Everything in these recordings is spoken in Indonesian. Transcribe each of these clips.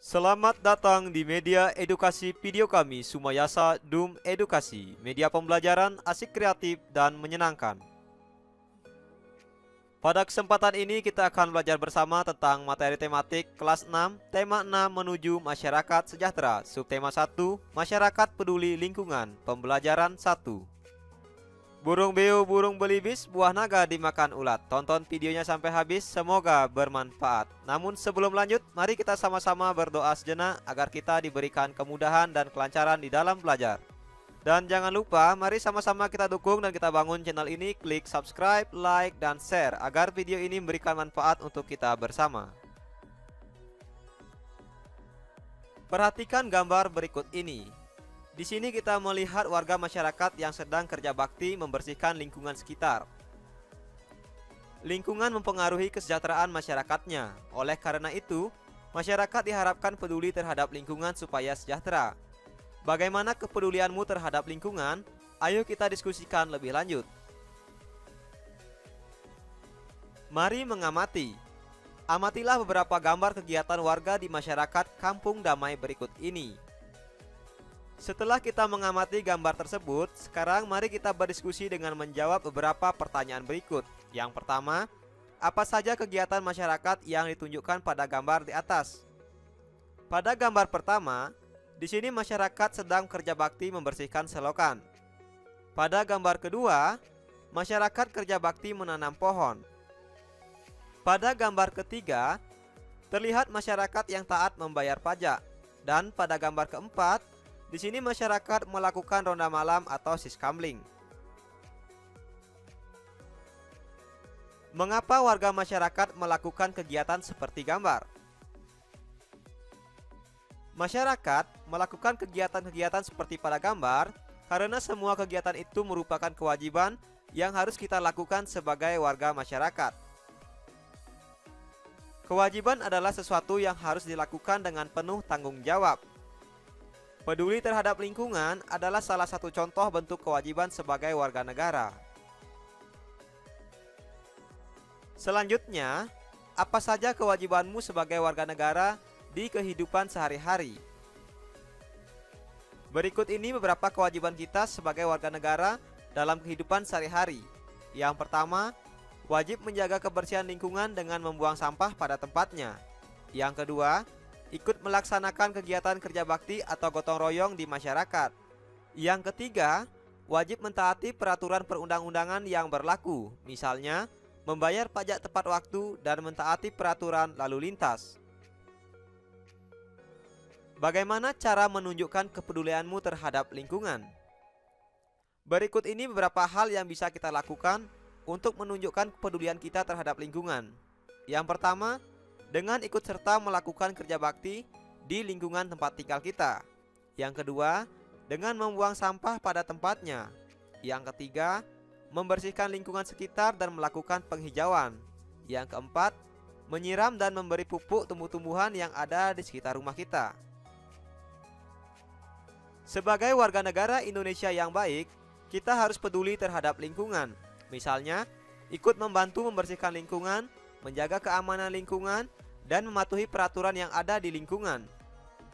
Selamat datang di media edukasi video kami Sumayasa Dum Edukasi, media pembelajaran asik, kreatif, dan menyenangkan. Pada kesempatan ini kita akan belajar bersama tentang materi tematik kelas 6, tema 6 menuju masyarakat sejahtera, subtema 1, masyarakat peduli lingkungan, pembelajaran 1. Burung beo, burung belibis, buah naga dimakan ulat. Tonton videonya sampai habis, semoga bermanfaat. Namun sebelum lanjut, mari kita sama-sama berdoa sejenak agar kita diberikan kemudahan dan kelancaran di dalam belajar. Dan jangan lupa, mari sama-sama kita dukung dan kita bangun channel ini. Klik subscribe, like, dan share agar video ini memberikan manfaat untuk kita bersama. Perhatikan gambar berikut ini. Di sini kita melihat warga masyarakat yang sedang kerja bakti membersihkan lingkungan sekitar. Lingkungan mempengaruhi kesejahteraan masyarakatnya. Oleh karena itu, masyarakat diharapkan peduli terhadap lingkungan supaya sejahtera. Bagaimana kepedulianmu terhadap lingkungan? Ayo kita diskusikan lebih lanjut. Mari mengamati. Amatilah beberapa gambar kegiatan warga di masyarakat Kampung Damai berikut ini. Setelah kita mengamati gambar tersebut, sekarang mari kita berdiskusi dengan menjawab beberapa pertanyaan berikut. Yang pertama, apa saja kegiatan masyarakat yang ditunjukkan pada gambar di atas? Pada gambar pertama, di sini masyarakat sedang kerja bakti membersihkan selokan. Pada gambar kedua, masyarakat kerja bakti menanam pohon. Pada gambar ketiga, terlihat masyarakat yang taat membayar pajak. Dan pada gambar keempat, di sini masyarakat melakukan ronda malam atau siskamling. Mengapa warga masyarakat melakukan kegiatan seperti gambar? Masyarakat melakukan kegiatan-kegiatan seperti pada gambar karena semua kegiatan itu merupakan kewajiban yang harus kita lakukan sebagai warga masyarakat. Kewajiban adalah sesuatu yang harus dilakukan dengan penuh tanggung jawab. Peduli terhadap lingkungan adalah salah satu contoh bentuk kewajiban sebagai warga negara. Selanjutnya, apa saja kewajibanmu sebagai warga negara di kehidupan sehari-hari? Berikut ini beberapa kewajiban kita sebagai warga negara dalam kehidupan sehari-hari. Yang pertama, wajib menjaga kebersihan lingkungan dengan membuang sampah pada tempatnya. Yang kedua, ikut melaksanakan kegiatan kerja bakti atau gotong royong di masyarakat. Yang ketiga, wajib mentaati peraturan perundang-undangan yang berlaku, misalnya membayar pajak tepat waktu dan mentaati peraturan lalu lintas. Bagaimana cara menunjukkan kepedulianmu terhadap lingkungan? Berikut ini beberapa hal yang bisa kita lakukan untuk menunjukkan kepedulian kita terhadap lingkungan. Yang pertama, dengan ikut serta melakukan kerja bakti di lingkungan tempat tinggal kita. Yang kedua, dengan membuang sampah pada tempatnya. Yang ketiga, membersihkan lingkungan sekitar dan melakukan penghijauan. Yang keempat, menyiram dan memberi pupuk tumbuh-tumbuhan yang ada di sekitar rumah kita. Sebagai warga negara Indonesia yang baik, kita harus peduli terhadap lingkungan. Misalnya, ikut membantu membersihkan lingkungan, menjaga keamanan lingkungan, dan mematuhi peraturan yang ada di lingkungan.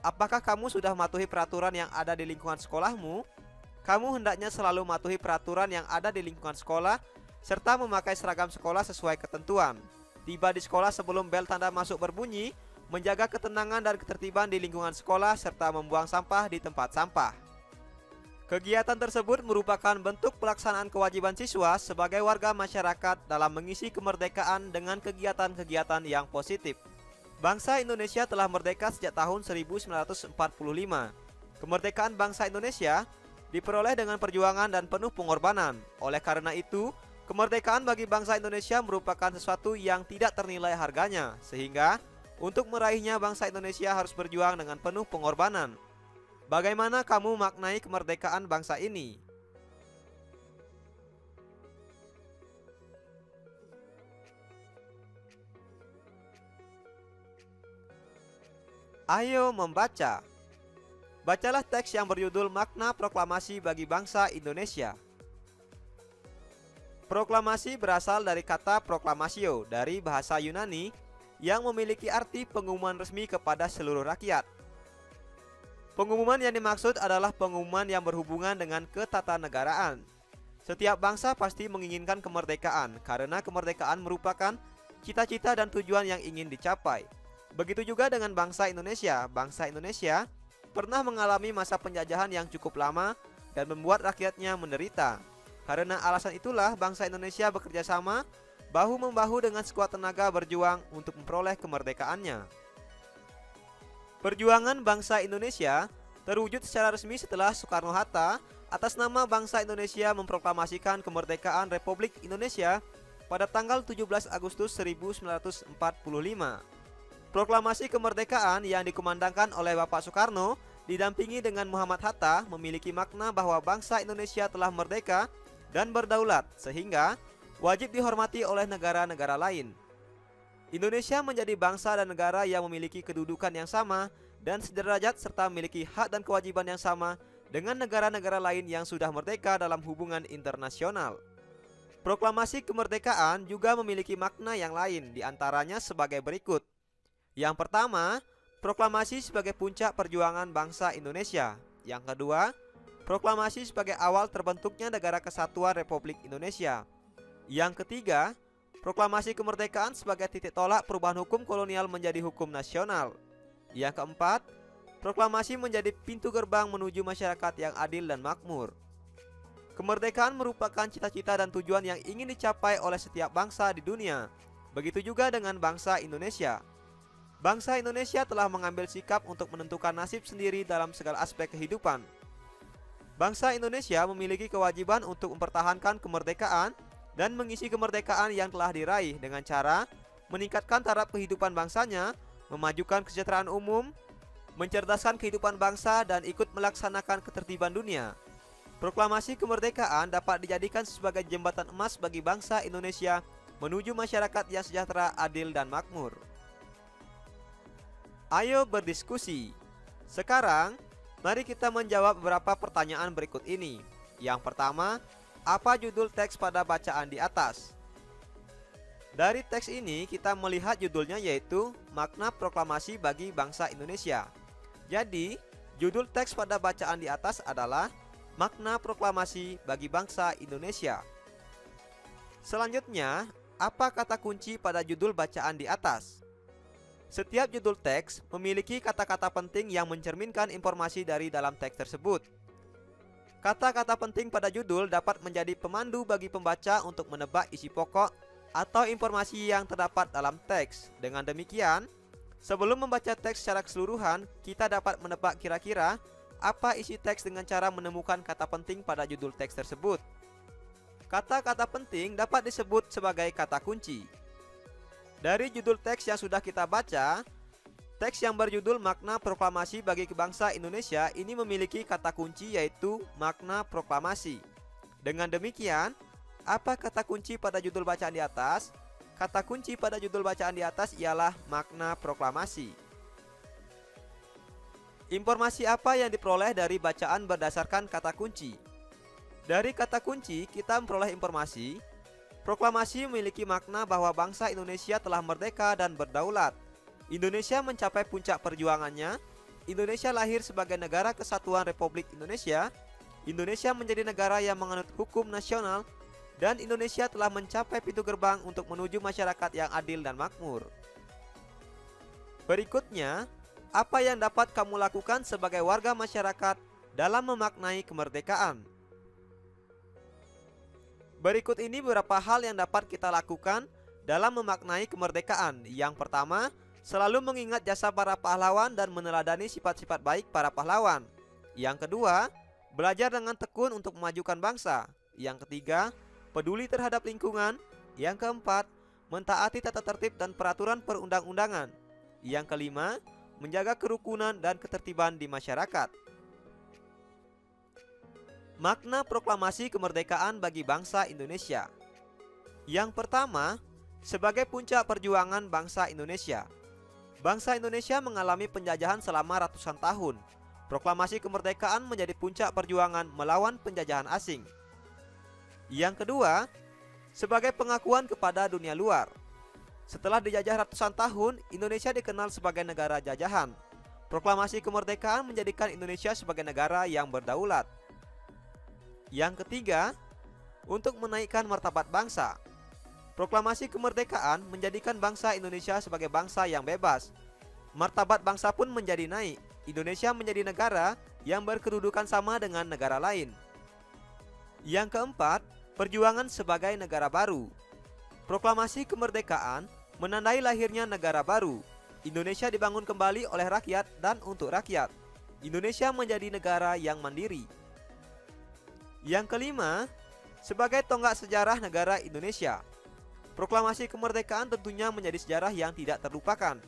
Apakah kamu sudah mematuhi peraturan yang ada di lingkungan sekolahmu? Kamu hendaknya selalu mematuhi peraturan yang ada di lingkungan sekolah, serta memakai seragam sekolah sesuai ketentuan. Tiba di sekolah sebelum bel tanda masuk berbunyi, menjaga ketenangan dan ketertiban di lingkungan sekolah, serta membuang sampah di tempat sampah. Kegiatan tersebut merupakan bentuk pelaksanaan kewajiban siswa sebagai warga masyarakat dalam mengisi kemerdekaan dengan kegiatan-kegiatan yang positif. Bangsa Indonesia telah merdeka sejak tahun 1945. Kemerdekaan bangsa Indonesia diperoleh dengan perjuangan dan penuh pengorbanan. Oleh karena itu, kemerdekaan bagi bangsa Indonesia merupakan sesuatu yang tidak ternilai harganya, sehingga untuk meraihnya bangsa Indonesia harus berjuang dengan penuh pengorbanan. Bagaimana kamu maknai kemerdekaan bangsa ini? Ayo membaca. Bacalah teks yang berjudul Makna Proklamasi bagi Bangsa Indonesia. Proklamasi berasal dari kata proklamasio dari bahasa Yunani yang memiliki arti pengumuman resmi kepada seluruh rakyat. Pengumuman yang dimaksud adalah pengumuman yang berhubungan dengan ketatanegaraan. Setiap bangsa pasti menginginkan kemerdekaan karena kemerdekaan merupakan cita-cita dan tujuan yang ingin dicapai. Begitu juga dengan bangsa Indonesia. Bangsa Indonesia pernah mengalami masa penjajahan yang cukup lama dan membuat rakyatnya menderita. Karena alasan itulah bangsa Indonesia bekerja sama bahu-membahu dengan sekuat tenaga berjuang untuk memperoleh kemerdekaannya. Perjuangan bangsa Indonesia terwujud secara resmi setelah Soekarno-Hatta atas nama bangsa Indonesia memproklamasikan kemerdekaan Republik Indonesia pada tanggal 17 Agustus 1945. Proklamasi kemerdekaan yang dikumandangkan oleh Bapak Soekarno didampingi dengan Muhammad Hatta memiliki makna bahwa bangsa Indonesia telah merdeka dan berdaulat sehingga wajib dihormati oleh negara-negara lain. Indonesia menjadi bangsa dan negara yang memiliki kedudukan yang sama dan sederajat serta memiliki hak dan kewajiban yang sama dengan negara-negara lain yang sudah merdeka dalam hubungan internasional. Proklamasi kemerdekaan juga memiliki makna yang lain, diantaranya sebagai berikut. Yang pertama, proklamasi sebagai puncak perjuangan bangsa Indonesia. Yang kedua, proklamasi sebagai awal terbentuknya Negara Kesatuan Republik Indonesia. Yang ketiga, proklamasi kemerdekaan sebagai titik tolak perubahan hukum kolonial menjadi hukum nasional. Yang keempat, proklamasi menjadi pintu gerbang menuju masyarakat yang adil dan makmur. Kemerdekaan merupakan cita-cita dan tujuan yang ingin dicapai oleh setiap bangsa di dunia. Begitu juga dengan bangsa Indonesia. Bangsa Indonesia telah mengambil sikap untuk menentukan nasib sendiri dalam segala aspek kehidupan. Bangsa Indonesia memiliki kewajiban untuk mempertahankan kemerdekaan dan mengisi kemerdekaan yang telah diraih dengan cara meningkatkan taraf kehidupan bangsanya, memajukan kesejahteraan umum, mencerdaskan kehidupan bangsa, dan ikut melaksanakan ketertiban dunia. Proklamasi kemerdekaan dapat dijadikan sebagai jembatan emas bagi bangsa Indonesia menuju masyarakat yang sejahtera, adil, dan makmur. Ayo berdiskusi. Sekarang, mari kita menjawab beberapa pertanyaan berikut ini. Yang pertama, apa judul teks pada bacaan di atas? Dari teks ini kita melihat judulnya yaitu Makna Proklamasi bagi Bangsa Indonesia. Jadi, judul teks pada bacaan di atas adalah Makna Proklamasi bagi Bangsa Indonesia. Selanjutnya, apa kata kunci pada judul bacaan di atas? Setiap judul teks memiliki kata-kata penting yang mencerminkan informasi dari dalam teks tersebut. Kata-kata penting pada judul dapat menjadi pemandu bagi pembaca untuk menebak isi pokok atau informasi yang terdapat dalam teks. Dengan demikian, sebelum membaca teks secara keseluruhan, kita dapat menebak kira-kira apa isi teks dengan cara menemukan kata penting pada judul teks tersebut. Kata-kata penting dapat disebut sebagai kata kunci. Dari judul teks yang sudah kita baca, teks yang berjudul Makna Proklamasi bagi Bangsa Indonesia ini memiliki kata kunci yaitu makna proklamasi. Dengan demikian, apa kata kunci pada judul bacaan di atas? Kata kunci pada judul bacaan di atas ialah makna proklamasi. Informasi apa yang diperoleh dari bacaan berdasarkan kata kunci? Dari kata kunci kita memperoleh informasi. Proklamasi memiliki makna bahwa bangsa Indonesia telah merdeka dan berdaulat. Indonesia mencapai puncak perjuangannya. Indonesia lahir sebagai negara kesatuan Republik Indonesia. Indonesia menjadi negara yang menganut hukum nasional. Dan Indonesia telah mencapai pintu gerbang untuk menuju masyarakat yang adil dan makmur. Berikutnya, apa yang dapat kamu lakukan sebagai warga masyarakat dalam memaknai kemerdekaan? Berikut ini beberapa hal yang dapat kita lakukan dalam memaknai kemerdekaan. Yang pertama, selalu mengingat jasa para pahlawan dan meneladani sifat-sifat baik para pahlawan. Yang kedua, belajar dengan tekun untuk memajukan bangsa. Yang ketiga, peduli terhadap lingkungan. Yang keempat, mentaati tata tertib dan peraturan perundang-undangan. Yang kelima, menjaga kerukunan dan ketertiban di masyarakat. Makna proklamasi kemerdekaan bagi bangsa Indonesia. Yang pertama, sebagai puncak perjuangan bangsa Indonesia. Bangsa Indonesia mengalami penjajahan selama ratusan tahun. Proklamasi kemerdekaan menjadi puncak perjuangan melawan penjajahan asing. Yang kedua, sebagai pengakuan kepada dunia luar. Setelah dijajah ratusan tahun, Indonesia dikenal sebagai negara jajahan. Proklamasi kemerdekaan menjadikan Indonesia sebagai negara yang berdaulat. Yang ketiga, untuk menaikkan martabat bangsa. Proklamasi kemerdekaan menjadikan bangsa Indonesia sebagai bangsa yang bebas. Martabat bangsa pun menjadi naik. Indonesia menjadi negara yang berkedudukan sama dengan negara lain. Yang keempat, perjuangan sebagai negara baru. Proklamasi kemerdekaan menandai lahirnya negara baru. Indonesia dibangun kembali oleh rakyat dan untuk rakyat. Indonesia menjadi negara yang mandiri. Yang kelima, sebagai tonggak sejarah negara Indonesia. Proklamasi kemerdekaan tentunya menjadi sejarah yang tidak terlupakan.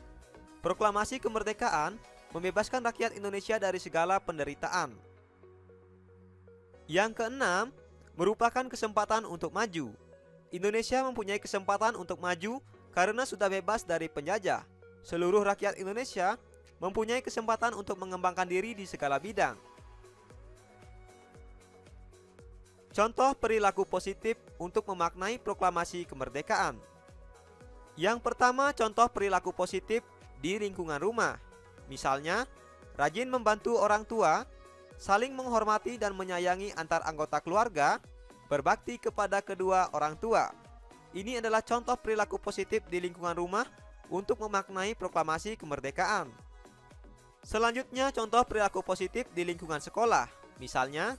Proklamasi kemerdekaan membebaskan rakyat Indonesia dari segala penderitaan. Yang keenam, merupakan kesempatan untuk maju. Indonesia mempunyai kesempatan untuk maju karena sudah bebas dari penjajah. Seluruh rakyat Indonesia mempunyai kesempatan untuk mengembangkan diri di segala bidang. Contoh perilaku positif untuk memaknai proklamasi kemerdekaan. Yang pertama, contoh perilaku positif di lingkungan rumah. Misalnya, rajin membantu orang tua, saling menghormati dan menyayangi antar anggota keluarga, berbakti kepada kedua orang tua. Ini adalah contoh perilaku positif di lingkungan rumah untuk memaknai proklamasi kemerdekaan. Selanjutnya, contoh perilaku positif di lingkungan sekolah. Misalnya,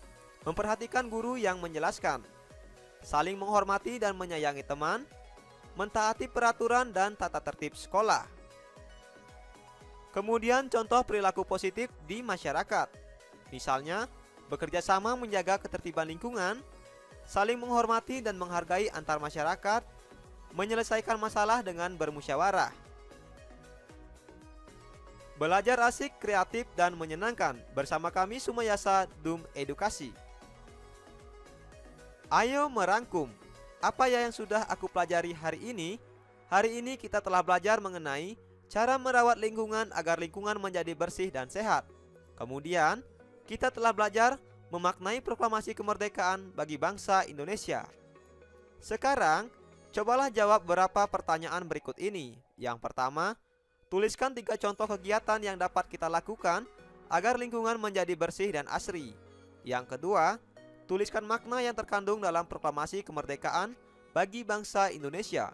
memperhatikan guru yang menjelaskan, saling menghormati dan menyayangi teman, mentaati peraturan dan tata tertib sekolah. Kemudian contoh perilaku positif di masyarakat. Misalnya, bekerja sama menjaga ketertiban lingkungan, saling menghormati dan menghargai antar masyarakat, menyelesaikan masalah dengan bermusyawarah. Belajar asik, kreatif, dan menyenangkan bersama kami Sumayasa Dum Edukasi. Ayo merangkum. Apa ya yang sudah aku pelajari hari ini? Hari ini kita telah belajar mengenai cara merawat lingkungan agar lingkungan menjadi bersih dan sehat. Kemudian, kita telah belajar memaknai proklamasi kemerdekaan bagi bangsa Indonesia. Sekarang, cobalah jawab beberapa pertanyaan berikut ini. Yang pertama, tuliskan 3 contoh kegiatan yang dapat kita lakukan agar lingkungan menjadi bersih dan asri. Yang kedua, tuliskan makna yang terkandung dalam proklamasi kemerdekaan bagi bangsa Indonesia.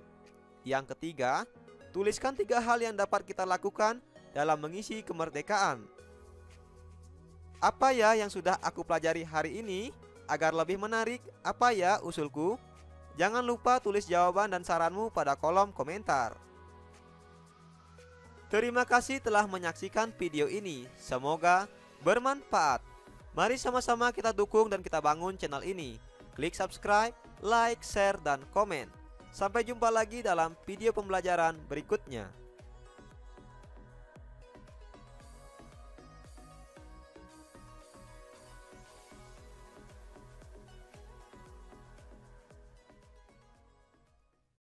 Yang ketiga, tuliskan 3 hal yang dapat kita lakukan dalam mengisi kemerdekaan. Apa ya yang sudah aku pelajari hari ini? Agar lebih menarik, apa ya usulku? Jangan lupa tulis jawaban dan saranmu pada kolom komentar. Terima kasih telah menyaksikan video ini. Semoga bermanfaat. Mari sama-sama kita dukung dan kita bangun channel ini. Klik subscribe, like, share, dan komen. Sampai jumpa lagi dalam video pembelajaran berikutnya.